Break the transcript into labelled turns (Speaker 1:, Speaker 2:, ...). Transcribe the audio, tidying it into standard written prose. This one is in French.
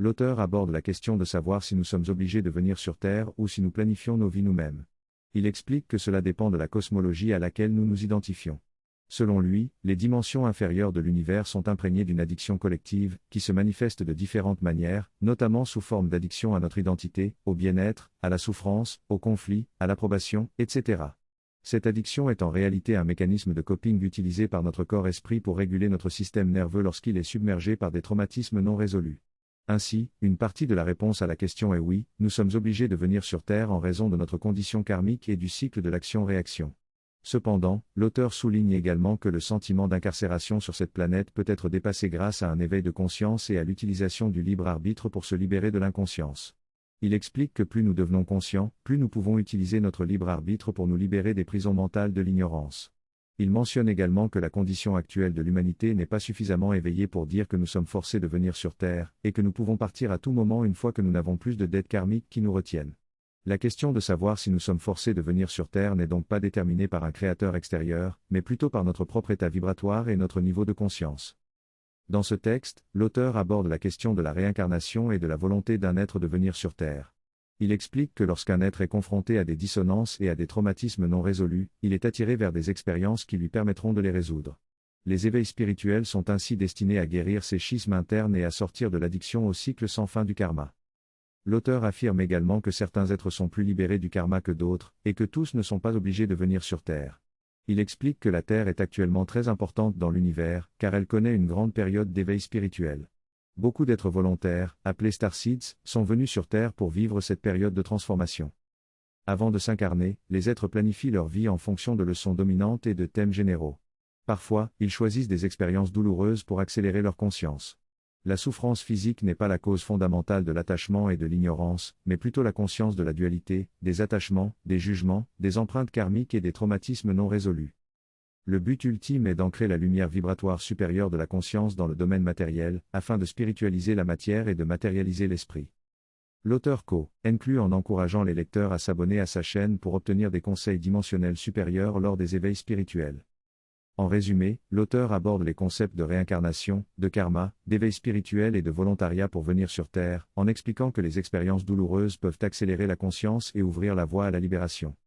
Speaker 1: l'auteur aborde la question de savoir si nous sommes obligés de venir sur Terre ou si nous planifions nos vies nous-mêmes. Il explique que cela dépend de la cosmologie à laquelle nous nous identifions. Selon lui, les dimensions inférieures de l'univers sont imprégnées d'une addiction collective, qui se manifeste de différentes manières, notamment sous forme d'addiction à notre identité, au bien-être, à la souffrance, au conflit, à l'approbation, etc. Cette addiction est en réalité un mécanisme de coping utilisé par notre corps-esprit pour réguler notre système nerveux lorsqu'il est submergé par des traumatismes non résolus. Ainsi, une partie de la réponse à la question est oui, nous sommes obligés de venir sur Terre en raison de notre condition karmique et du cycle de l'action-réaction. Cependant, l'auteur souligne également que le sentiment d'incarcération sur cette planète peut être dépassé grâce à un éveil de conscience et à l'utilisation du libre arbitre pour se libérer de l'inconscience. Il explique que plus nous devenons conscients, plus nous pouvons utiliser notre libre arbitre pour nous libérer des prisons mentales de l'ignorance. Il mentionne également que la condition actuelle de l'humanité n'est pas suffisamment éveillée pour dire que nous sommes forcés de venir sur Terre, et que nous pouvons partir à tout moment une fois que nous n'avons plus de dettes karmiques qui nous retiennent. La question de savoir si nous sommes forcés de venir sur Terre n'est donc pas déterminée par un créateur extérieur, mais plutôt par notre propre état vibratoire et notre niveau de conscience. Dans ce texte, l'auteur aborde la question de la réincarnation et de la volonté d'un être de venir sur Terre. Il explique que lorsqu'un être est confronté à des dissonances et à des traumatismes non résolus, il est attiré vers des expériences qui lui permettront de les résoudre. Les éveils spirituels sont ainsi destinés à guérir ces schismes internes et à sortir de l'addiction au cycle sans fin du karma. L'auteur affirme également que certains êtres sont plus libérés du karma que d'autres, et que tous ne sont pas obligés de venir sur Terre. Il explique que la Terre est actuellement très importante dans l'univers, car elle connaît une grande période d'éveil spirituel. Beaucoup d'êtres volontaires, appelés starseeds, sont venus sur Terre pour vivre cette période de transformation. Avant de s'incarner, les êtres planifient leur vie en fonction de leçons dominantes et de thèmes généraux. Parfois, ils choisissent des expériences douloureuses pour accélérer leur conscience. La souffrance physique n'est pas la cause fondamentale de l'attachement et de l'ignorance, mais plutôt la conscience de la dualité, des attachements, des jugements, des empreintes karmiques et des traumatismes non résolus. Le but ultime est d'ancrer la lumière vibratoire supérieure de la conscience dans le domaine matériel, afin de spiritualiser la matière et de matérialiser l'esprit. L'auteur inclut en encourageant les lecteurs à s'abonner à sa chaîne pour obtenir des conseils dimensionnels supérieurs lors des éveils spirituels. En résumé, l'auteur aborde les concepts de réincarnation, de karma, d'éveil spirituel et de volontariat pour venir sur Terre, en expliquant que les expériences douloureuses peuvent accélérer la conscience et ouvrir la voie à la libération.